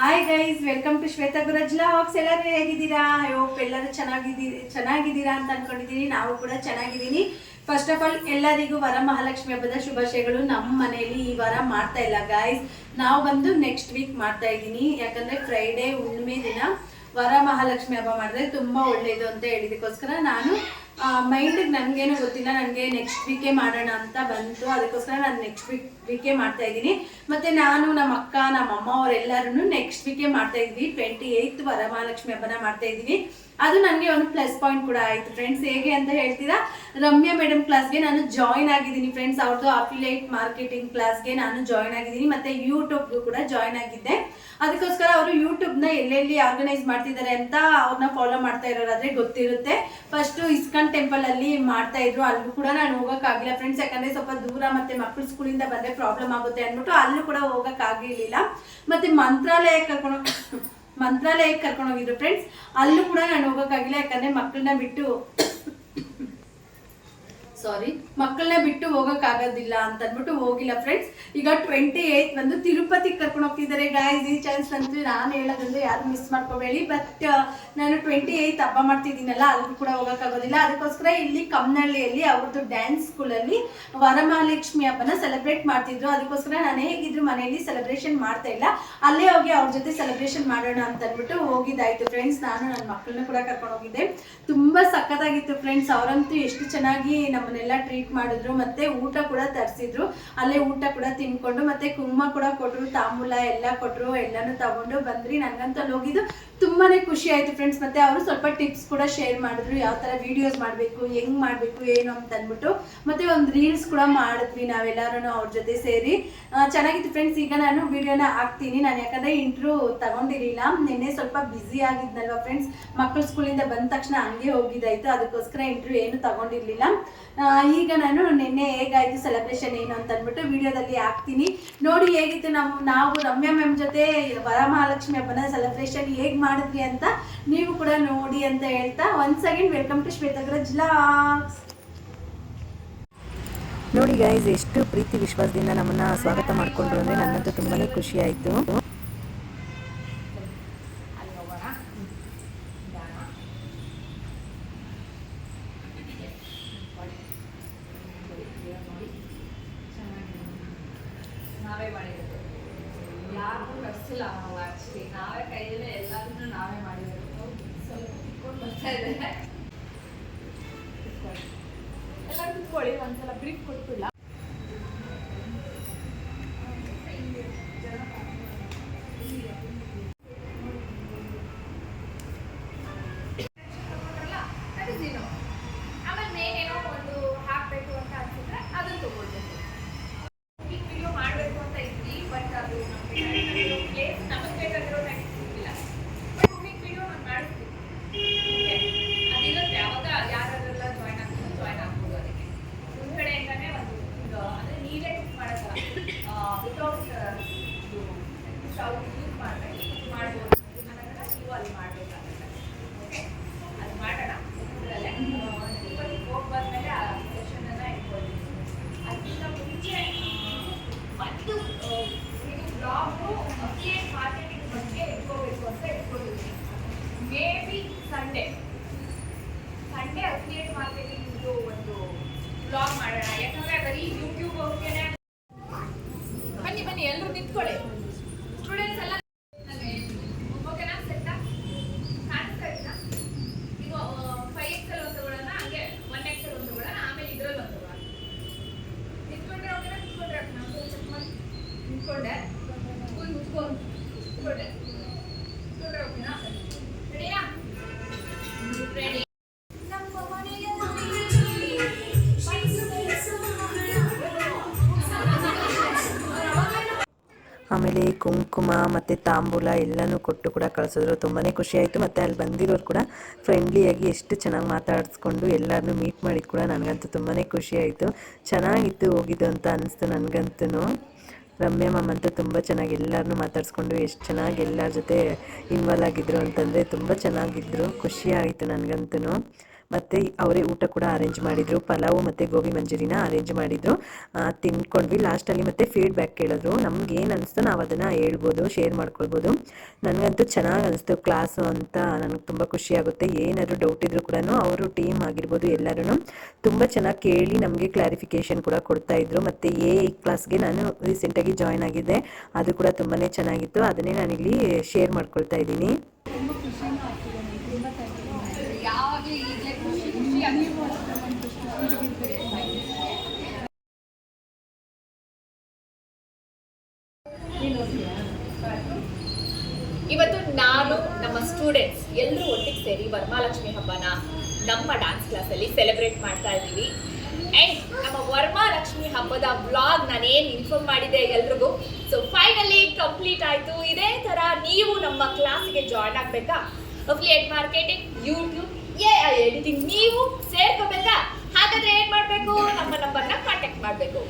Hi guys, welcome to Shwetha Guraj vlogs. ಎಲ್ಲರೂ ಹೇಗಿದ್ದೀರಾ? I hope ಎಲ್ಲರೂ ಚೆನ್ನಾಗಿದ್ದೀರಾ ಅಂತ ಅನ್ಕೊಂಡಿದ್ದೀನಿ. ನಾವು ಕೂಡ ಚೆನ್ನಾಗಿದ್ದೀನಿ. ಫಸ್ಟ್ ಆಫ್ ಆಲ್ ಎಲ್ಲರಿಗೂ ವರಮಹಾಲಕ್ಷ್ಮಿ ಹಬ್ಬದ ಶುಭಾಶಯಗಳು. ನಮ್ಮ ಮನೆಯಲ್ಲಿ ಈ ವಾರ ಮಾಡ್ತಾ ಇಲ್ಲ ಗೈಸ್, ನಾವು ಬಂದು ನೆಕ್ಸ್ಟ್ ವೀಕ್ ಮಾಡ್ತಾ ಇದ್ದೀನಿ. ಯಾಕಂದ್ರೆ ಫ್ರೈಡೇ ಹುಣ್ಣಿಮೆ ದಿನ ವರಮಹಾಲಕ್ಷ್ಮಿ ಹಬ್ಬ ಮಾಡಿದ್ರೆ ತುಂಬಾ ಒಳ್ಳೇದು ಅಂತ ಹೇಳಿದಕ್ಕೋಸ್ಕರ ನಾನು ಮೈಂಡಿಗೆ ನನಗೇನು ಗೊತ್ತಿಲ್ಲ, ನನಗೆ ನೆಕ್ಸ್ಟ್ ವೀಕೇ ಮಾಡೋಣ ಅಂತ ಬಂತು. ಅದಕ್ಕೋಸ್ಕರ ನಾನು ನೆಕ್ಸ್ಟ್ ವೀಕೇ ಮಾಡ್ತಾ ಇದ್ದೀನಿ. ಮತ್ತೆ ನಾನು, ನಮ್ಮ ಅಕ್ಕ, ನಮ್ಮ ಅಮ್ಮ ಅವರೆಲ್ಲರೂ ನೆಕ್ಸ್ಟ್ ವೀಕೇ ಮಾಡ್ತಾ ಇದ್ವಿ. 28th ವರಮಹಾಲಕ್ಷ್ಮಿ ಹಬ್ಬನ ಮಾಡ್ತಾ ಇದ್ವಿ. ಅದು ನನಗೆ ಒಂದು ಪ್ಲಸ್ ಪಾಯಿಂಟ್ ಕೂಡ ಆಯಿತು ಫ್ರೆಂಡ್ಸ್. ಹೇಗೆ ಅಂತ ಹೇಳ್ತೀರಾ, ರಮ್ಯಾ ಮೇಡಮ್ ಕ್ಲಾಸ್ಗೆ ನಾನು ಜಾಯಿನ್ ಆಗಿದ್ದೀನಿ ಫ್ರೆಂಡ್ಸ್. ಅವ್ರದ್ದು ಅಫಿಲಿಯೇಟ್ ಮಾರ್ಕೆಟಿಂಗ್ ಕ್ಲಾಸ್ಗೆ ನಾನು ಜಾಯಿನ್ ಆಗಿದ್ದೀನಿ. ಮತ್ತೆ ಯೂಟ್ಯೂಬ್ಗೂ ಕೂಡ ಜಾಯಿನ್ ಆಗಿದ್ದೆ. ಅದಕ್ಕೋಸ್ಕರ ಅವರು ಯೂಟ್ಯೂಬ್ನ ಎಲ್ಲೆಲ್ಲಿ ಆರ್ಗನೈಸ್ ಮಾಡ್ತಿದ್ದಾರೆ ಅಂತ ಅವ್ರನ್ನ ಫಾಲೋ ಮಾಡ್ತಾ ಇರೋರಾದ್ರೆ ಗೊತ್ತಿರುತ್ತೆ. ಫಸ್ಟ್ ಇಸ್ಕಾನ್ ಟೆಂಪಲ್ ಅಲ್ಲಿ ಮಾಡ್ತಾ ಇದ್ರು, ಅಲ್ಲೂ ಕೂಡ ನಾನು ಹೋಗೋಕ್ಕಾಗಿಲ್ಲ ಫ್ರೆಂಡ್ಸ್. ಯಾಕಂದ್ರೆ ಸ್ವಲ್ಪ ದೂರ, ಮತ್ತೆ ಮಕ್ಕಳು ಸ್ಕೂಲಿಂದ ಬಂದ್ರೆ ಪ್ರಾಬ್ಲಮ್ ಆಗುತ್ತೆ ಅಂದ್ಬಿಟ್ಟು ಅಲ್ಲೂ ಕೂಡ ಹೋಗೋಕ್ಕಾಗಿರ್ಲಿಲ್ಲ. ಮತ್ತೆ ಮಂತ್ರಾಲಯಕ್ಕೆ ಕರ್ಕೊಂಡು ಹೋಗಿದ್ರು ಫ್ರೆಂಡ್ಸ್. ಅಲ್ಲೂ ಕೂಡ ನಾನು ಹೋಗೋಕ್ಕಾಗಿಲ್ಲ, ಯಾಕಂದ್ರೆ ಮಕ್ಕಳನ್ನ ಬಿಟ್ಟು ಹೋಗೋಕ್ಕಾಗೋದಿಲ್ಲ ಅಂತ ಅಂದ್ಬಿಟ್ಟು ಹೋಗಿಲ್ಲ ಫ್ರೆಂಡ್ಸ್. ಈಗ 28 ಬಂದು ತಿರುಪತಿಗೆ ಕರ್ಕೊಂಡು ಹೋಗ್ತಿದ್ದಾರೆ ಗಾಯ್ಸ್. ಈ ಚಾನ್ಸ್ ಅಂತೂ ನಾನು ಹೇಳೋದ್ರಿಂದ ಯಾರು ಮಿಸ್ ಮಾಡ್ಕೋಬೇಡಿ. ಬಟ್ ನಾನು 28 ಹಬ್ಬ ಮಾಡ್ತಿದ್ದೀನಲ್ಲ, ಅಲ್ಲಿಗೂ ಕೂಡ ಹೋಗೋಕ್ಕಾಗೋದಿಲ್ಲ. ಅದಕ್ಕೋಸ್ಕರ ಇಲ್ಲಿ ಕಮ್ಮನಹಳ್ಳಿಯಲ್ಲಿ ಅವ್ರದ್ದು ಡ್ಯಾನ್ಸ್ ಸ್ಕೂಲಲ್ಲಿ ವರಮಹಾಲಕ್ಷ್ಮಿ ಹಬ್ಬನ ಸೆಲೆಬ್ರೇಟ್ ಮಾಡ್ತಿದ್ರು. ಅದಕ್ಕೋಸ್ಕರ ನಾನು ಹೇಗಿದ್ರು ಮನೆಯಲ್ಲಿ ಸೆಲೆಬ್ರೇಷನ್ ಮಾಡ್ತಾ ಇಲ್ಲ, ಅಲ್ಲೇ ಹೋಗಿ ಅವ್ರ ಜೊತೆ ಸೆಲೆಬ್ರೇಷನ್ ಮಾಡೋಣ ಅಂತ ಅಂದ್ಬಿಟ್ಟು ಹೋಗಿದ್ದಾಯ್ತು ಫ್ರೆಂಡ್ಸ್. ನಾನು ನನ್ನ ಮಕ್ಕಳನ್ನ ಕೂಡ ಕರ್ಕೊಂಡು ಹೋಗಿದ್ದೆ. ತುಂಬಾ ಸಖತ್ತಾಗಿತ್ತು ಫ್ರೆಂಡ್ಸ್. ಅವರಂತೂ ಎಷ್ಟು ಚೆನ್ನಾಗಿ ನಮ್ಮನ್ನೆಲ್ಲ ಟ್ರೀಟ್ ಮಾಡಿದ್ರು, ಮತ್ತೆ ಊಟ ಕೂಡ ತರಿಸಿದ್ರು. ಅಲ್ಲೇ ಊಟ ಕೂಡ ತಿನ್ಕೊಂಡು, ಮತ್ತೆ ಕುಂಕುಮ ಕೂಡ ಕೊಟ್ರು, ತಾಂಬೂಲ ಎಲ್ಲ ಕೊಟ್ರು. ಎಲ್ಲಾನು ತಗೊಂಡು ಬಂದ್ರಿ. ನನಗಂತೂ ಅಲ್ಲಿ ಹೋಗಿದ್ದು ತುಂಬಾನೇ ಖುಷಿ ಆಯ್ತು ಫ್ರೆಂಡ್ಸ್. ಮತ್ತೆ ಅವರು ಸ್ವಲ್ಪ ಟಿಪ್ಸ್ ಕೂಡ ಶೇರ್ ಮಾಡಿದ್ರು, ಯಾವ ತರ ವಿಡಿಯೋಸ್ ಮಾಡಬೇಕು, ಹೆಂಗ್ ಮಾಡಬೇಕು ಏನು ಅಂತ ಅಂದ್ಬಿಟ್ಟು. ಮತ್ತೆ ಒಂದು ರೀಲ್ಸ್ ಕೂಡ ಮಾಡಿದ್ವಿ ನಾವೆಲ್ಲರೂ ಅವ್ರ ಜೊತೆ ಸೇರಿ. ಚೆನ್ನಾಗಿತ್ತು ಫ್ರೆಂಡ್ಸ್. ಈಗ ನಾನು ವಿಡಿಯೋನ ಹಾಕ್ತೀನಿ. ನಾನು ಯಾಕಂದ್ರೆ ಇಂಟ್ರೂ ತಗೊಂಡಿರಲಿಲ್ಲ, ನಿನ್ನೆ ಸ್ವಲ್ಪ ಬ್ಯುಸಿ ಆಗಿದ್ನಲ್ವಾ ಫ್ರೆಂಡ್ಸ್. ಮಕ್ಕಳು ಸ್ಕೂಲಿಂದ ಬಂದ ತಕ್ಷಣ ಹಂಗೆ ಹೋಗಿದ್ದಾಯ್ತು. ಅದಕ್ಕೋಸ್ಕರ ಇಂಟ್ರೂ ಏನು ತಗೊಂಡಿರ್ಲಿಲ್ಲ. ಈಗ ನಾನು ನಿನ್ನೆ ಹೇಗಾಯ್ತು ಸೆಲೆಬ್ರೇಷನ್ ಏನು ಅಂತ ಅಂದ್ಬಿಟ್ಟು ವಿಡಿಯೋದಲ್ಲಿ ಹಾಕ್ತೀನಿ. ನೋಡಿ ಹೇಗಿತ್ತು ನಾವು ರಮ್ಯಾ ಮ್ಯಾಮ್ ಜೊತೆ ವರಮಹಾಲಕ್ಷ್ಮಿ ಹಬ್ಬನ ಸೆಲೆಬ್ರೇಷನ್ ಹೇಗೆ ಮಾಡಿದ್ವಿ ಅಂತ ನೀವು ಕೂಡ ನೋಡಿ ಅಂತ ಹೇಳ್ತಾ, once again welcome to Shwetha Guraj vlogs. ನೋಡಿ ಗೈಸ್, ಎಷ್ಟು ಪ್ರೀತಿ ವಿಶ್ವಾಸದಿಂದ ನಮ್ಮನ್ನ ಸ್ವಾಗತ ಮಾಡಿಕೊಂಡ್ರು ಅಂದರೆ ನನ್ನಂತೂ ತುಂಬಾನೇ ಖುಷಿ ಆಯಿತು. ನಾವೇ ಮಾಡಿರೋದು, ಯಾರು ಕಳಿಸಿಲ್ಲ. ನಾವು ಆ್ಯಕ್ಚುಲಿ ನಾವೇ ಕೈಯಲ್ಲೇ ಎಲ್ಲದನ್ನು ನಾವೇ ಮಾಡಿರೋದು. ಸ್ವಲ್ಪ ತಿಕ್ಕೊಂಡು ಬರ್ತಾ ಇದೆ, ಎಲ್ಲ ತಿಳ್ಕೊಳ್ಳಿ. ಒಂದ್ಸಲ ಬ್ರೀಫ್ ಕೊಟ್ಟಿಲ್ಲ. ಆಮೇಲೆ ಮೇನೇನೋ ಒಂದು ಹಾಕಬೇಕು ಅಂತ ಅನ್ಸಿದ್ರೆ ಅದನ್ನು ತಗೊಳ್ಬೇಕು. ವಿಡಿಯೋ ಮಾಡಬೇಕು ಅಂತ ಇದ್ವಿ, ಬಟ್ ಅದು ನಮಗೆ ಪ್ಲೇಸ್ ನಮಗೆ ಬೇಕಾಗಿರೋ ಟೈಮ್ ಸಿಗ್ತಿಲ್ಲ. ಬಟ್ ಕುಕಿಂಗ್ ವಿಡಿಯೋ ನಾನು ಮಾಡಿಸ್ತೀನಿ. ಅದಿರುತ್ತೆ, ಯಾವಾಗ ಯಾರೆಲ್ಲ ಜಾಯ್ನ್ ಆಗ್ಬೋದು. ಅದಕ್ಕೆ ಒಂದು ಕಡೆಯಿಂದನೇ ಒಂದು ಅಂದರೆ ನೀವೇ ಕುಕ್ ಮಾಡೋಕ್ಕಲ್ಲ, ವಿತೌಟ್ ಸ್ಟವ್ ಯೂಸ್ ಮಾಡಬೇಕು ಮಾಡ್ಬೋದು. ಅನ್ನೋದನ್ನ ನೀವು ಅಲ್ಲಿ ಮಾಡಬೇಕಾಗುತ್ತೆ. ಓಕೆ, ಅದು ಮಾಡೋಣ. ತಿರುಪತಿಗೆ ಹೋಗಿ ಬಂದಮೇಲೆ ಆ ಸೆಷನನ್ನು ಇಟ್ಕೊಳ್ತೀವಿ. ಅದಕ್ಕಿಂತ ಮುಂಚೆ ಮತ್ತು ಇದು ಬ್ಲಾಗು ಅಫಿಲಿಯೇಟ್ ಮಾರ್ಕೆಟಿಂಗ್ ಬಗ್ಗೆ ಇಟ್ಕೋಬೇಕು ಅಂತ ಇಟ್ಕೊಂಡಿದ್ದೀನಿ. May be Sunday affiliate marketing ಒಂದು ಬ್ಲಾಗ್ ಮಾಡೋಣ. ಯಾಕಂದರೆ ಬರೀ ಯೂಟ್ಯೂಬ್ ಅವ್ರಿಗೇನೆ. ಬನ್ನಿ ಎಲ್ಲರೂ ನಿಂತ್ಕೊಳ್ಳಿ, ಸ್ಟೂಡೆಂಟ್ಸ್ ಎಲ್ಲ. ಓಕೆನಾ? ಸೆಟ್ಟಾ? ಕಾಣಿಸ್ತಾ ಇದೀನಾ? ಈಗ 5XL ಒಂದು ತಗೊಳ್ಳೋಣ, ಹಾಗೆ 1XL ಒಂದು ತಗೊಳ್ಳೋಣ, ಆಮೇಲೆ ಇದ್ರಲ್ಲಿ ಒಂದು ತಗೊಳ್ಳೋಣ. ನಿಂತ್ಕೊಂಡ್ರೆ ಓಕೆನಾ? ನಿಂತ್ಕೊಂಡ್ರೆ ನಾವು ಚೆಕ್ ಮಾಡಿ. ನಿಂತ್ಕೊಂಡೆ ಓಕೆನಾ? ರೆಡಿಯಾ? ರೆಡಿ. ಆಮೇಲೆ ಕುಂಕುಮ ಮತ್ತು ತಾಂಬೂಲ ಎಲ್ಲನೂ ಕೊಟ್ಟು ಕೂಡ ಕಳಿಸಿದ್ರು. ತುಂಬಾ ಖುಷಿ ಆಯಿತು. ಮತ್ತು ಅಲ್ಲಿ ಬಂದಿರೋರು ಕೂಡ ಫ್ರೆಂಡ್ಲಿಯಾಗಿ ಎಷ್ಟು ಚೆನ್ನಾಗಿ ಮಾತಾಡಿಸ್ಕೊಂಡು ಎಲ್ಲರನ್ನೂ ಮೀಟ್ ಮಾಡಿದ್ದು ಕೂಡ ನನಗಂತೂ ತುಂಬಾ ಖುಷಿ ಆಯಿತು. ಚೆನ್ನಾಗಿತ್ತು ಹೋಗಿದ್ದು ಅಂತ ಅನ್ನಿಸ್ತು ನನಗಂತೂ. ರಮ್ಯಾ ಮ್ಯಾಮ್ ಅಂತೂ ತುಂಬ ಚೆನ್ನಾಗಿ ಎಲ್ಲರನ್ನೂ ಮಾತಾಡಿಸ್ಕೊಂಡು ಎಷ್ಟು ಚೆನ್ನಾಗಿ ಎಲ್ಲರ ಜೊತೆ ಇನ್ವಾಲ್ವ್ ಆಗಿದ್ರು ಅಂತಂದರೆ ತುಂಬ ಚೆನ್ನಾಗಿದ್ದರು. ಖುಷಿ ಆಯಿತು ನನಗಂತೂ. ಮತ್ತು ಅವರೇ ಊಟ ಕೂಡ ಅರೇಂಜ್ ಮಾಡಿದರು. ಪಲಾವು ಮತ್ತು ಗೋಬಿ ಮಂಚೂರಿನ ಅರೇಂಜ್ ಮಾಡಿದರು. ತಿನ್ಕೊಂಡ್ವಿ. ಲಾಸ್ಟಲ್ಲಿ ಮತ್ತೆ ಫೀಡ್ಬ್ಯಾಕ್ ಕೇಳಿದ್ರು. ನಮ್ಗೆ ಏನು ಅನಿಸ್ತೋ ನಾವು ಅದನ್ನು ಹೇಳ್ಬೋದು, ಶೇರ್ ಮಾಡ್ಕೊಳ್ಬೋದು. ನನಗಂತೂ ಚೆನ್ನಾಗಿ ಅನಿಸ್ತು ಕ್ಲಾಸು ಅಂತ. ನನಗೆ ತುಂಬ ಖುಷಿಯಾಗುತ್ತೆ. ಏನಾದರೂ ಡೌಟ್ ಇದ್ದರೂ ಕೂಡ ಅವರು ಟೀಮ್ ಆಗಿರ್ಬೋದು ಎಲ್ಲರೂ ತುಂಬ ಚೆನ್ನಾಗಿ ಕೇಳಿ ನಮಗೆ ಕ್ಲಾರಿಫಿಕೇಷನ್ ಕೂಡ ಕೊಡ್ತಾಯಿದ್ರು. ಮತ್ತು ಕ್ಲಾಸ್ಗೆ ನಾನು ರೀಸೆಂಟಾಗಿ ಜಾಯ್ನ್ ಆಗಿದ್ದೆ, ಅದು ಕೂಡ ತುಂಬಾ ಚೆನ್ನಾಗಿತ್ತು. ಅದನ್ನೇ ನಾನಿಲ್ಲಿ ಶೇರ್ ಮಾಡ್ಕೊಳ್ತಾ ಇದ್ದೀನಿ. ಯಾವಾಗಲೂ ಈಗಲೇ ಖುಷಿ ಇವತ್ತು ನಾನು ನಮ್ಮ ಸ್ಟೂಡೆಂಟ್ಸ್ ಎಲ್ಲರೂ ಒಟ್ಟಿಗೆ ಸೇರಿ ವರಮಹಾಲಕ್ಷ್ಮಿ ಹಬ್ಬನ ನಮ್ಮ ಡ್ಯಾನ್ಸ್ ಕ್ಲಾಸಲ್ಲಿ ಸೆಲೆಬ್ರೇಟ್ ಮಾಡ್ತಾ ಇದ್ದೀವಿ. ಆ್ಯಂಡ್ ನಮ್ಮ ವರಮಹಾಲಕ್ಷ್ಮಿ ಹಬ್ಬದ ವ್ಲಾಗ್ ನಾನೇನು ಇನ್ಫಾರ್ಮ್ ಮಾಡಿದೆ ಎಲ್ರಿಗೂ, ಸೊ ಫೈನಲಿ ಕಂಪ್ಲೀಟ್ ಆಯಿತು. ಇದೇ ಥರ ನೀವು ನಮ್ಮ ಕ್ಲಾಸಿಗೆ ಜಾಯ್ನ್ ಆಗಬೇಕಾ? Affiliate marketing, YouTube, AI editing ನೀವು ಸೇರ್ಕೋಬೇಕಾ? ಹಾಗಾದ್ರೆ ಏನು ಮಾಡಬೇಕು? ನಮ್ಮ ನಂಬರ್ನ ಕಾಂಟ್ಯಾಕ್ಟ್ ಮಾಡಬೇಕು.